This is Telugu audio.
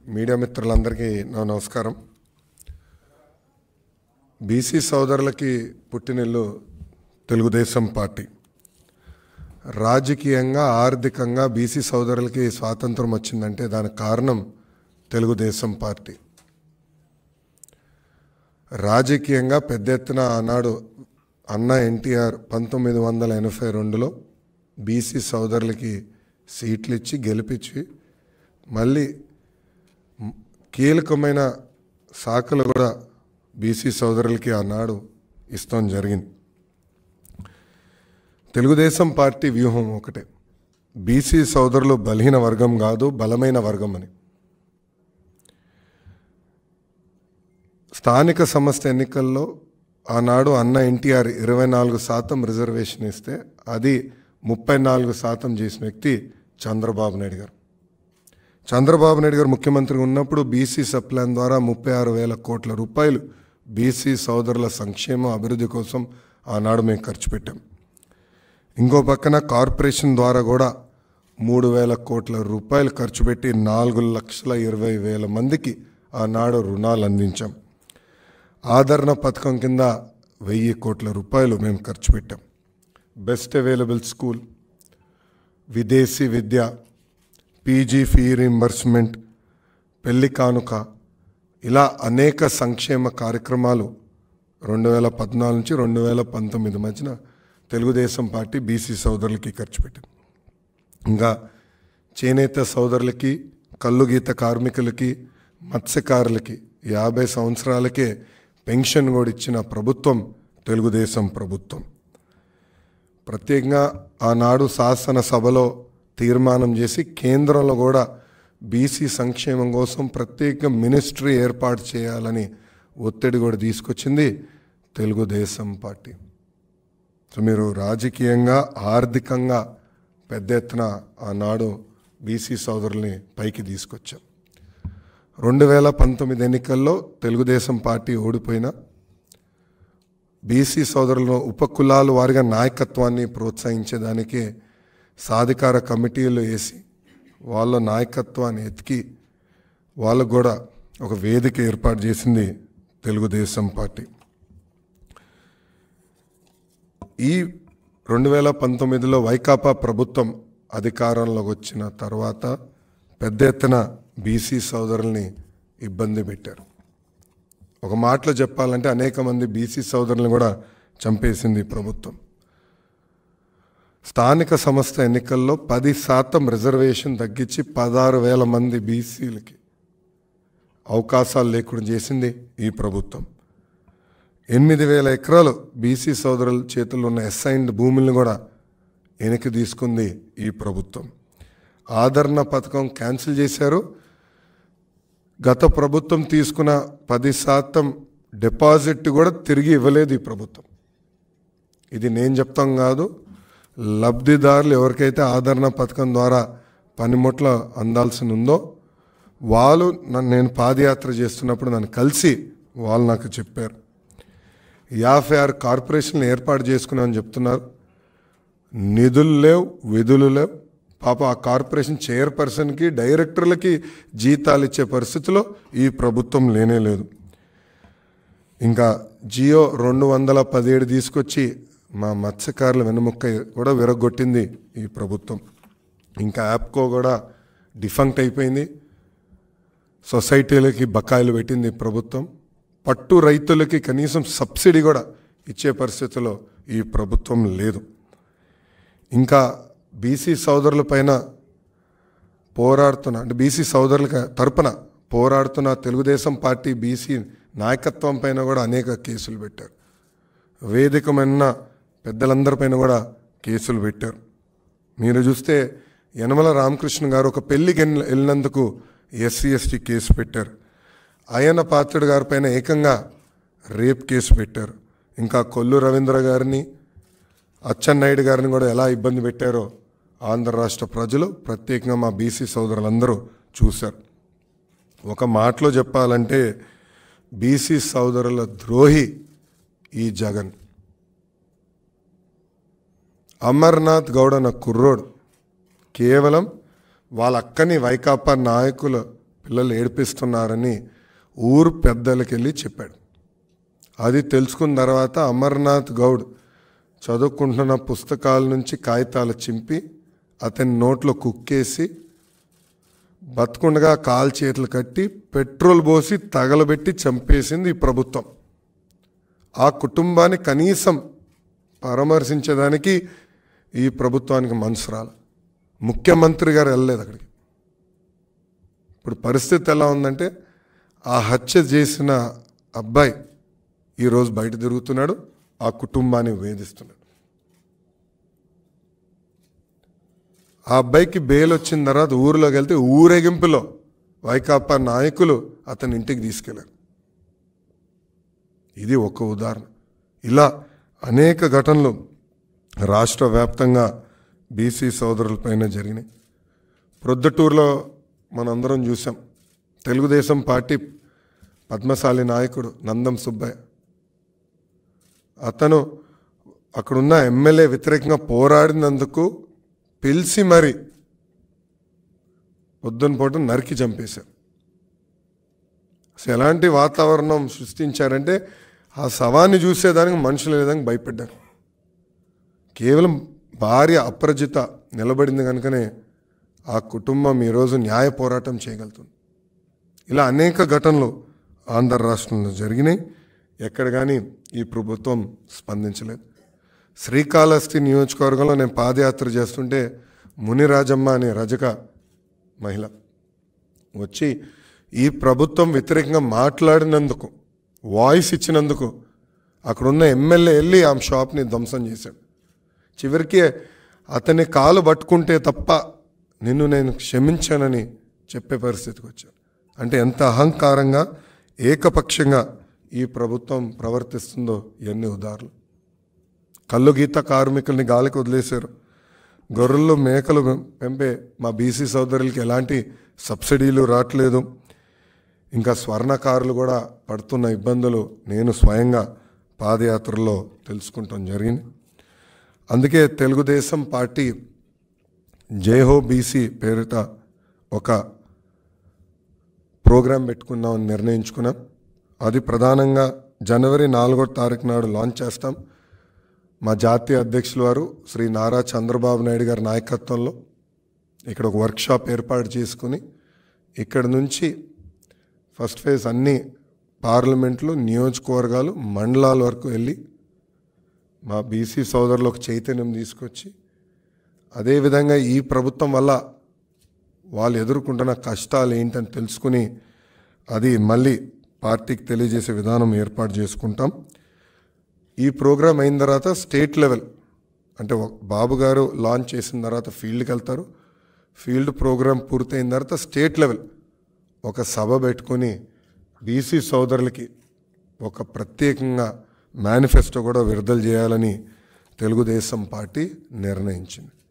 మీడియా మిత్రులందరికీ నా నమస్కారం. బీసీ సోదరులకి పుట్టినిల్లు తెలుగుదేశం పార్టీ. రాజకీయంగా ఆర్థికంగా బీసీ సోదరులకి స్వాతంత్రం వచ్చిందంటే దానికి కారణం తెలుగుదేశం పార్టీ. రాజకీయంగా పెద్ద ఎత్తున ఆనాడు అన్న ఎన్టీఆర్ 1982లో బీసీ సోదరులకి సీట్లు ఇచ్చి గెలిపించి మళ్ళీ కీలకమైన శాఖలు కూడా బీసీ సోదరులకి ఆనాడు ఇస్తాం జరిగింది. తెలుగుదేశం పార్టీ వ్యూహం ఒకటే, బీసీ సోదరులు బలహీన వర్గం కాదు, బలమైన వర్గం అని. స్థానిక సంస్థ ఎన్నికల్లో ఆనాడు అన్న ఎన్టీఆర్ 24% రిజర్వేషన్ ఇస్తే అది 34% చేసిన వ్యక్తి చంద్రబాబు నాయుడు గారు. చంద్రబాబు నాయుడు గారు ముఖ్యమంత్రిగా ఉన్నప్పుడు బీసీ సప్లాన్ ద్వారా 36,000 కోట్ల రూపాయలు బీసీ సోదరుల సంక్షేమ అభివృద్ధి కోసం ఆనాడు మేము ఖర్చు పెట్టాం. ఇంకో పక్కన కార్పొరేషన్ ద్వారా కూడా 3,000 కోట్ల రూపాయలు ఖర్చు పెట్టి 4,20,000 మందికి ఆనాడు రుణాలు అందించాం. ఆదరణ పథకం కింద 1,000 కోట్ల రూపాయలు మేము ఖర్చు పెట్టాం. బెస్ట్ అవైలబుల్ స్కూల్, విదేశీ విద్య, పీజీ ఫీ రీంబర్స్మెంట్, పెళ్లి కానుక, ఇలా అనేక సంక్షేమ కార్యక్రమాలు 2014 నుంచి 2019 మధ్యన తెలుగుదేశం పార్టీ బీసీ సోదరులకి ఖర్చు పెట్టింది. ఇంకా చేనేత సోదరులకి, కల్లు గీత కార్మికులకి, మత్స్యకారులకి 50 సంవత్సరాలకే పెన్షన్ కూడా ఇచ్చిన ప్రభుత్వం తెలుగుదేశం ప్రభుత్వం. ప్రత్యేకంగా ఆనాడు శాసనసభలో తీర్మానం చేసి కేంద్రంలో కూడా బీసీ సంక్షేమం కోసం ప్రత్యేక మినిస్ట్రీ ఏర్పాటు చేయాలని ఒత్తిడి కూడా తీసుకొచ్చింది తెలుగుదేశం పార్టీ. సో మీరు రాజకీయంగా ఆర్థికంగా పెద్ద ఎత్తున ఆనాడు బీసీ సోదరుల్ని పైకి తీసుకొచ్చాం. 2019 ఎన్నికల్లో తెలుగుదేశం పార్టీ ఓడిపోయినా బీసీ సోదరులను ఉపకులాలు వారిగా నాయకత్వాన్ని ప్రోత్సహించేదానికే సాధికార కమిటీలు వేసి వాళ్ళ నాయకత్వాన్ని ఎతికి వాళ్ళకు కూడా ఒక వేదిక ఏర్పాటు చేసింది తెలుగుదేశం పార్టీ. ఈ 2019లో వైకాపా ప్రభుత్వం అధికారంలోకి వచ్చిన తర్వాత పెద్ద ఎత్తున బీసీ సోదరుల్ని ఇబ్బంది పెట్టారు. ఒక మాటలో చెప్పాలంటే అనేక మంది బీసీ సోదరులను కూడా చంపేసింది ప్రభుత్వం. స్థానిక సంస్థ ఎన్నికల్లో 10% రిజర్వేషన్ తగ్గించి 16,000 మంది బీసీలకి అవకాశాలు లేకుండా చేసింది ఈ ప్రభుత్వం. 8,000 ఎకరాలు బీసీ సోదరుల చేతుల్లో ఉన్న అసైన్డ్ భూములను కూడా వెనక్కి తీసుకుంది ఈ ప్రభుత్వం. ఆదరణ పథకం క్యాన్సిల్ చేశారు. గత ప్రభుత్వం తీసుకున్న 10% డిపాజిట్ కూడా తిరిగి ఇవ్వలేదు ఈ ప్రభుత్వం. ఇది నేను చెప్తాం కాదు, లబ్ధిదారులు ఎవరికైతే ఆదరణ పథకం ద్వారా పనిముట్ల అందాల్సి ఉందో వాళ్ళు నేను పాదయాత్ర చేస్తున్నప్పుడు నన్ను కలిసి వాళ్ళు నాకు చెప్పారు. 56 కార్పొరేషన్లు ఏర్పాటు చేసుకున్నామని చెప్తున్నారు. నిధులు లేవు, విధులు లేవు. పాప ఆ కార్పొరేషన్ చైర్పర్సన్కి, డైరెక్టర్లకి జీతాలు ఇచ్చే పరిస్థితిలో ఈ ప్రభుత్వం లేనే లేదు. ఇంకా జియో 217 తీసుకొచ్చి మా మత్స్యకారుల వెనుముక్క కూడా విరగొట్టింది ఈ ప్రభుత్వం. ఇంకా యాప్కో కూడా డిఫంక్ట్ అయిపోయింది. సొసైటీలకి బకాయిలు పెట్టింది ప్రభుత్వం. పట్టు రైతులకి కనీసం సబ్సిడీ కూడా ఇచ్చే పరిస్థితిలో ఈ ప్రభుత్వం లేదు. ఇంకా బీసీ సోదరుల పైన పోరాడుతున్న, అంటే బీసీ సోదరుల తరపున పోరాడుతున్న తెలుగుదేశం పార్టీ బీసీ నాయకత్వం పైన కూడా అనేక కేసులు పెట్టారు. వేదికమైన పెద్దలందరిపైన కూడా కేసులు పెట్టారు. మీరు చూస్తే యనమల రామకృష్ణ గారు ఒక పెళ్లికి వెళ్ళినందుకు SC/ST కేసు పెట్టారు. అయ్యన్న పాత్రుడు గారి పైన ఏకంగా రేప్ కేసు పెట్టారు. ఇంకా కొల్లు రవీంద్ర గారిని, అచ్చెన్నాయుడు గారిని కూడా ఎలా ఇబ్బంది పెట్టారో ఆంధ్ర రాష్ట్ర ప్రజలు, ప్రత్యేకంగా మా బీసీ సోదరులందరూ చూశారు. ఒక మాటలో చెప్పాలంటే బీసీ సోదరుల ద్రోహి ఈ జగన్. అమర్నాథ్ గౌడ్ అన్న కుర్రోడు కేవలం వాళ్ళ అక్కని వైకాపా నాయకుల పిల్లలు ఏడిపిస్తున్నారని ఊరు పెద్దలకి వెళ్ళి చెప్పాడు. అది తెలుసుకున్న తర్వాత అమర్నాథ్ గౌడ్ చదువుకుంటున్న పుస్తకాల నుంచి కాగితాలు చింపి అతని నోట్లో కుక్కేసి బతుకుండగా కాలు చేతులు కట్టి పెట్రోల్ పోసి తగలబెట్టి చంపేసింది ఈ ప్రభుత్వం. ఆ కుటుంబాన్ని కనీసం పరామర్శించేదానికి ఈ ప్రభుత్వానికి మనసు రాల. ముఖ్యమంత్రి గారు వెళ్ళలేదు అక్కడికి. ఇప్పుడు పరిస్థితి ఎలా ఉందంటే ఆ హత్య చేసిన అబ్బాయి ఈరోజు బయట తిరుగుతున్నాడు, ఆ కుటుంబాన్ని వేధిస్తున్నాడు. ఆ అబ్బాయికి బెయిల్ వచ్చిన తర్వాత ఊరిలోకి వెళ్తే ఊరేగింపులో వైకాపా నాయకులు అతని ఇంటికి తీసుకెళ్లారు. ఇది ఒక ఉదాహరణ. ఇలా అనేక ఘటనలు రాష్ట్ర వ్యాప్తంగా బీసీ సోదరులపైన జరిగినాయి. ప్రొద్దుటూరులో మనందరం చూసాం. తెలుగుదేశం పార్టీ పద్మశాలి నాయకుడు నందం సుబ్బయ్య, అతను అక్కడున్న ఎమ్మెల్యే వ్యతిరేకంగా పోరాడినందుకు పిలిచి మరి పొద్దున పూట నరికి చంపేశారు. అసలు ఎలాంటి వాతావరణం సృష్టించారంటే ఆ శవాన్ని చూసేదానికి మనుషులు లేదని భయపడ్డారు. కేవలం భార్య అప్రజిత నిలబడింది కనుకనే ఆ కుటుంబం ఈరోజు న్యాయ పోరాటం చేయగలుగుతుంది. ఇలా అనేక ఘటనలు ఆంధ్ర రాష్ట్రంలో జరిగినాయి. ఎక్కడ కానీ ఈ ప్రభుత్వం స్పందించలేదు. శ్రీకాళహస్తి నియోజకవర్గంలో నేను పాదయాత్ర చేస్తుంటే మునిరాజమ్మ అనే రజక మహిళ వచ్చి ఈ ప్రభుత్వం వ్యతిరేకంగా మాట్లాడినందుకు, వాయిస్ ఇచ్చినందుకు అక్కడున్న ఎమ్మెల్యే వెళ్ళి ఆమె షాప్ని ధ్వంసం చేశాడు. చివరికి అతని కాలు పట్టుకుంటే తప్ప నిన్ను నేను క్షమించానని చెప్పే పరిస్థితికి వచ్చాను. అంటే ఎంత అహంకారంగా ఏకపక్షంగా ఈ ప్రభుత్వం ప్రవర్తిస్తుందో ఇవన్నీ ఉదాహరణలు. కళ్ళు గీత కార్మికుల్ని గాలికి వదిలేశారు. గొర్రెలు మేకలు పెంపే మా బీసీ సోదరులకి ఎలాంటి సబ్సిడీలు రావట్లేదు. ఇంకా స్వర్ణకారులు కూడా పడుతున్న ఇబ్బందులు నేను స్వయంగా పాదయాత్రలో తెలుసుకుంటాం జరిగింది. అందుకే తెలుగుదేశం పార్టీ జైహో బీసీ పేరిట ఒక ప్రోగ్రాం పెట్టుకున్నామని నిర్ణయించుకున్నాం. అది ప్రధానంగా జనవరి 4వ తారీఖు నాడు లాంచ్ చేస్తాం. మా జాతీయ అధ్యక్షులు వారు శ్రీ నారా చంద్రబాబు నాయుడు గారి నాయకత్వంలో ఇక్కడ ఒక వర్క్షాప్ ఏర్పాటు చేసుకుని ఇక్కడ నుంచి ఫస్ట్ ఫేజ్ అన్ని పార్లమెంట్లు, నియోజకవర్గాలు, మండలాల వరకు వెళ్ళి మా బీసీ సోదరులకు చైతన్యం తీసుకొచ్చి అదేవిధంగా ఈ ప్రభుత్వం వల్ల వాళ్ళు ఎదుర్కొంటున్న కష్టాలు ఏంటని తెలుసుకుని అది మళ్ళీ పార్టీకి తెలియజేసే విధానం ఏర్పాటు చేసుకుంటాం. ఈ ప్రోగ్రాం అయిన తర్వాత స్టేట్ లెవెల్ అంటే బాబు గారు లాంచ్ చేసిన తర్వాత ఫీల్డ్కి వెళ్తారు. ఫీల్డ్ ప్రోగ్రాం పూర్తయిన తర్వాత స్టేట్ లెవెల్ ఒక సభ పెట్టుకొని బీసీ సోదరులకి ఒక ప్రత్యేకంగా మేనిఫెస్టో కూడా విడుదల చేయాలని తెలుగుదేశం పార్టీ నిర్ణయించింది.